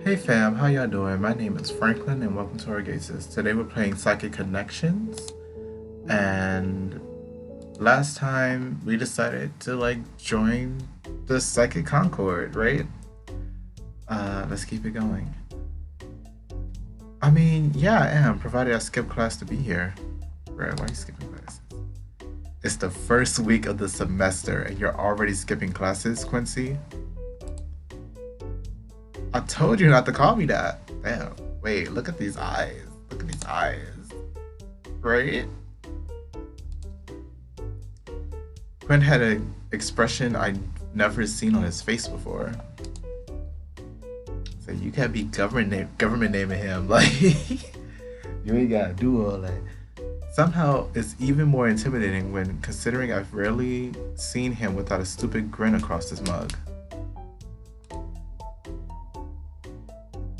Hey fam, how y'all doing? My name is Franklin and welcome to Orgaysis. Today we're playing Psychic Connections, and last time we decided to join the Psychic Concord, right? Let's keep it going. I mean, yeah, I am, provided I skip class to be here. Right, why are you skipping classes? It's the first week of the semester and you're already skipping classes, Quincy? I told you not to call me that. Damn. Wait, look at these eyes. Look at these eyes. Right? Quinn had an expression I'd never seen on his face before. So you can't be government naming him. Like you ain't gotta do all that. Somehow it's even more intimidating when considering I've rarely seen him without a stupid grin across his mug.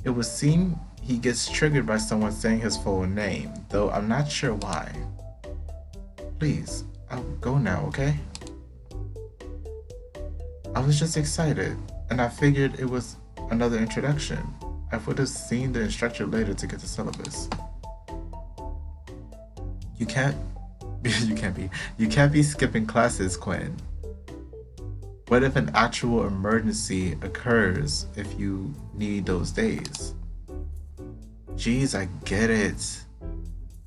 It would seem he gets triggered by someone saying his full name, though I'm not sure why. Please, I'll go now, okay? I was just excited, and I figured it was another introduction. I would have seen the instructor later to get the syllabus. You can't be skipping classes, Quinn. What if an actual emergency occurs if you need those days? Geez, I get it.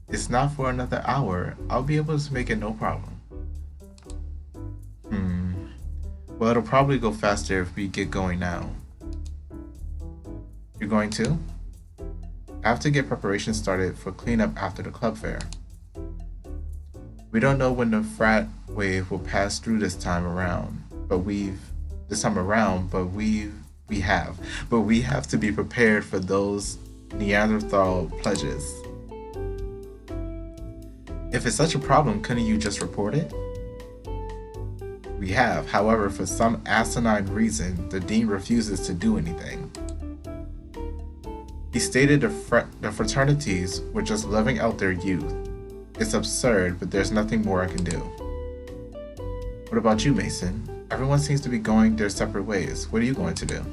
It's not for another hour. I'll be able to make it no problem. Well, it'll probably go faster if we get going now. You're going to? I have to get preparations started for cleanup after the club fair. We don't know when the frat wave will pass through this time around, but we have to be prepared for those Neanderthal pledges. If it's such a problem, couldn't you just report it? We have, however, for some asinine reason, the dean refuses to do anything. He stated the fraternities were just living out their youth. It's absurd, but there's nothing more I can do. What about you, Mason? Everyone seems to be going their separate ways. What are you going to do?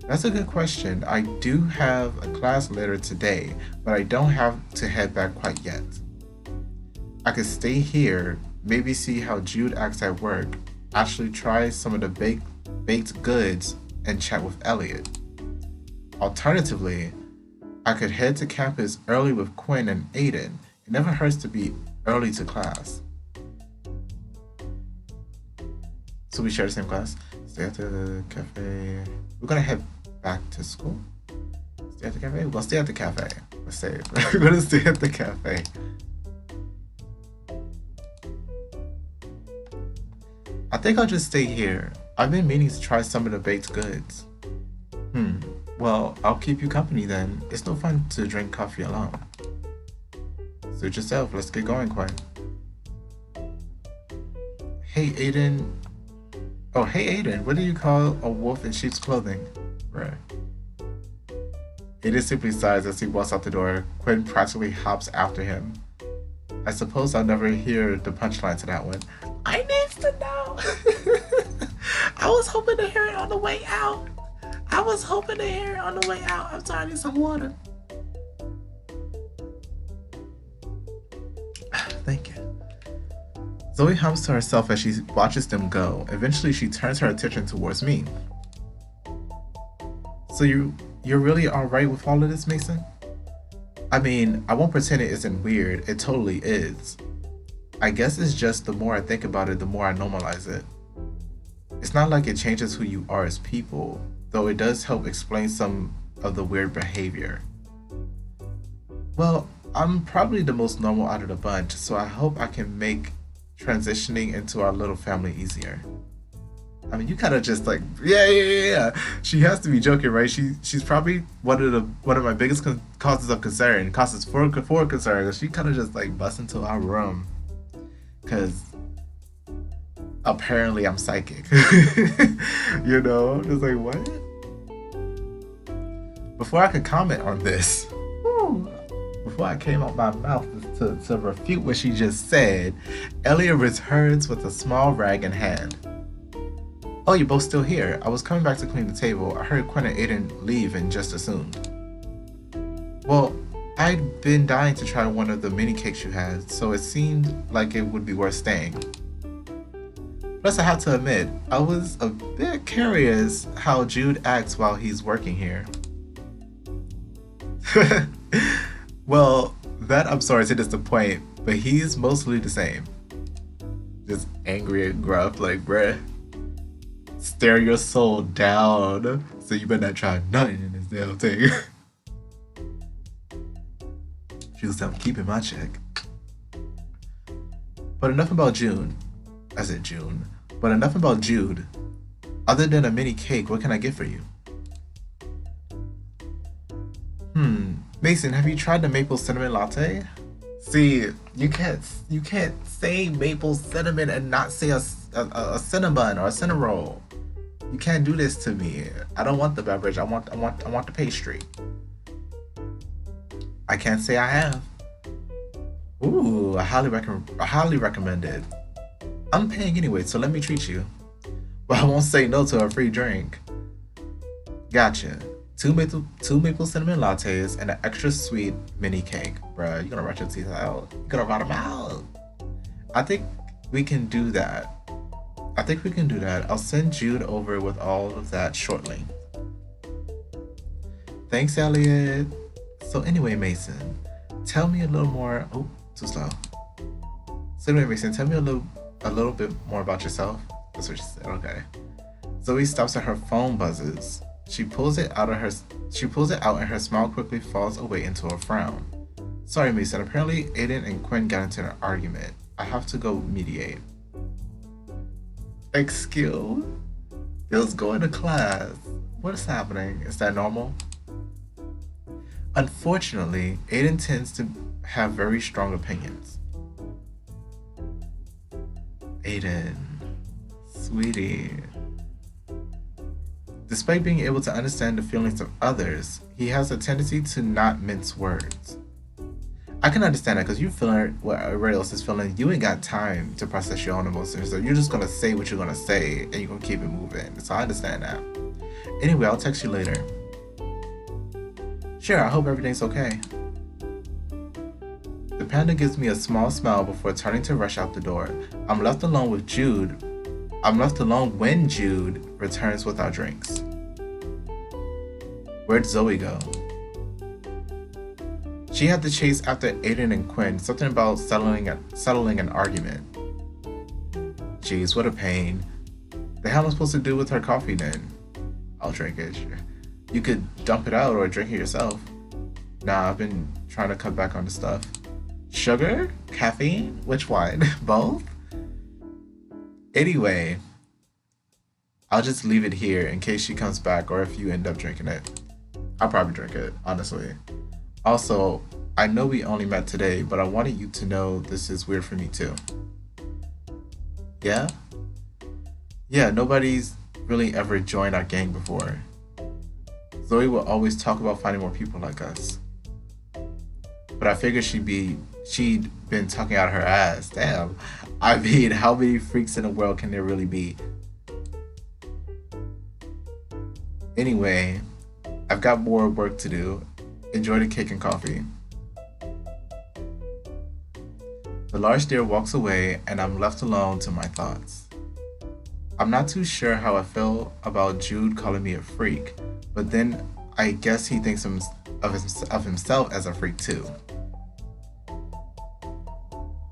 That's a good question. I do have a class later today, but I don't have to head back quite yet. I could stay here, maybe see how Jude acts at work, actually try some of the baked goods, and chat with Elliot. Alternatively, I could head to campus early with Quinn and Aiden. It never hurts to be early to class. So we share the same class. Stay at the cafe. We're gonna head back to school. Stay at the cafe? We'll stay at the cafe. Let's say it. We're gonna stay at the cafe. I think I'll just stay here. I've been meaning to try some of the baked goods. Well, I'll keep you company then. It's no fun to drink coffee alone. Suit yourself. Let's get going, Quinn. Hey, Aiden. Oh, hey, Aiden. What do you call a wolf in sheep's clothing? Right. Aiden simply sighs as he walks out the door. Quinn practically hops after him. I suppose I'll never hear the punchline to that one. I need to know. I was hoping to hear it on the way out. I'm sorry, I need some water. Thank you. Zoe hums to herself as she watches them go. Eventually, she turns her attention towards me. So you're really alright with all of this, Mason? I mean, I won't pretend it isn't weird. It totally is. I guess it's just the more I think about it, the more I normalize it. It's not like it changes who you are as people, though it does help explain some of the weird behavior. Well, I'm probably the most normal out of the bunch, so I hope I can make transitioning into our little family easier. I mean, you kind of just yeah. She has to be joking, right? She's probably one of my biggest causes of concern, causes for concern. She kind of just busts into our room, cause apparently I'm psychic. You know, just what? Before I could comment on this, before I came out my mouth to refute what she just said, Elliot returns with a small rag in hand. Oh, you're both still here. I was coming back to clean the table. I heard Quinn and Aiden leave and just assumed. Well, I'd been dying to try one of the mini cakes you had, so it seemed like it would be worth staying. Plus, I have to admit, I was a bit curious how Jude acts while he's working here. Well, that I'm sorry to disappoint, but he's mostly the same. Just angry and gruff, like, bruh, stare your soul down, so you better not try nothing in this damn thing. She's keeping my check. But enough about June. I said June. But enough about Jude. Other than a mini cake, what can I get for you? Mason, have you tried the maple cinnamon latte? See, you can't say maple cinnamon and not say a cinnamon or a cinnamon. You can't do this to me. I don't want the beverage. I want the pastry. I can't say I have. Ooh, I highly recommend it. I'm paying anyway, so let me treat you. But I won't say no to a free drink. Gotcha. Two maple cinnamon lattes and an extra sweet mini cake. Bruh, you're gonna rot your teeth out. You're gonna rot them out. I think we can do that. I'll send Jude over with all of that shortly. Thanks, Elliot. So anyway, Mason, tell me a little more. Oh, too slow. So anyway, Mason, tell me a little bit more about yourself. That's what she said. Okay. Zoe stops and her phone buzzes. She pulls it out and her smile quickly falls away into a frown. Sorry, Mason. Apparently, Aiden and Quinn got into an argument. I have to go mediate. Excuse? Bill's going to class. What is happening? Is that normal? Unfortunately, Aiden tends to have very strong opinions. Aiden, sweetie. Despite being able to understand the feelings of others, he has a tendency to not mince words. I can understand that because you're feeling what everybody else is feeling. You ain't got time to process your own emotions, so you're just gonna say what you're gonna say and you're gonna keep it moving. So I understand that. Anyway, I'll text you later. Sure, I hope everything's okay. The panda gives me a small smile before turning to rush out the door. I'm left alone when Jude returns with our drinks. Where'd Zoe go? She had to chase after Aiden and Quinn, something about settling an argument. Jeez, what a pain. The hell am I supposed to do with her coffee then? I'll drink it, sure. You could dump it out or drink it yourself. Nah, I've been trying to cut back on the stuff. Sugar? Caffeine? Which one? Both? Anyway, I'll just leave it here in case she comes back or if you end up drinking it. I'll probably drink it, honestly. Also, I know we only met today, but I wanted you to know this is weird for me too. Yeah? Yeah, nobody's really ever joined our gang before. Zoe will always talk about finding more people like us. But I figured she'd been talking out her ass. Damn. I mean, how many freaks in the world can there really be? Anyway, I've got more work to do. Enjoy the cake and coffee. The large deer walks away and I'm left alone to my thoughts. I'm not too sure how I feel about Jude calling me a freak, but then I guess he thinks of himself as a freak too.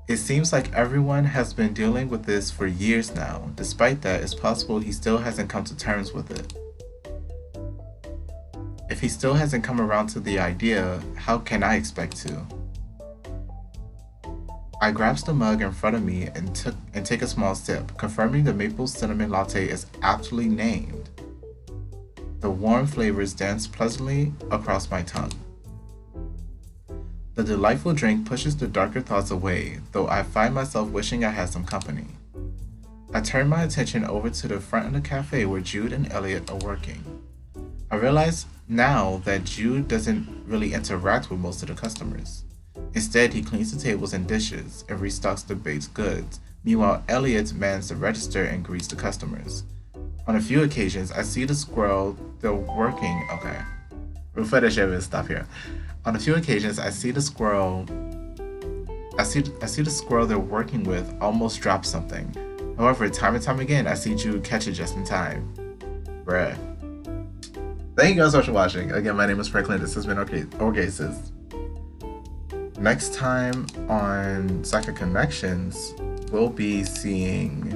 It seems like everyone has been dealing with this for years now. Despite that, it's possible he still hasn't come to terms with it. If he still hasn't come around to the idea, how can I expect to? I grasp the mug in front of me and take a small sip, confirming the maple cinnamon latte is aptly named. The warm flavors dance pleasantly across my tongue. The delightful drink pushes the darker thoughts away, though I find myself wishing I had some company. I turn my attention over to the front of the cafe where Jude and Elliot are working. I realize now that Jude doesn't really interact with most of the customers. Instead, he cleans the tables and dishes and restocks the baked goods. Meanwhile, Elliot mans the register and greets the customers. On a few occasions, I see the squirrel they're working. Okay, we'll finish it and stop here. On a few occasions, I see the squirrel they're working with almost drop something. However, time and time again, I see Jude catch it just in time. Bruh. Thank you guys so much for watching. Again, my name is Franklin. This has been Orgaysis. Next time on Second Connections, we'll be seeing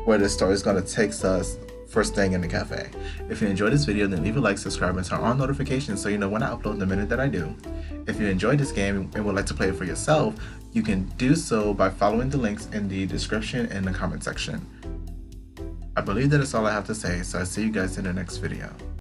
where the story is going to take us for staying in the cafe. If you enjoyed this video, then leave a like, subscribe, and turn on notifications so you know when I upload the minute that I do. If you enjoyed this game and would like to play it for yourself, you can do so by following the links in the description and the comment section. I believe that is all I have to say, so I'll see you guys in the next video.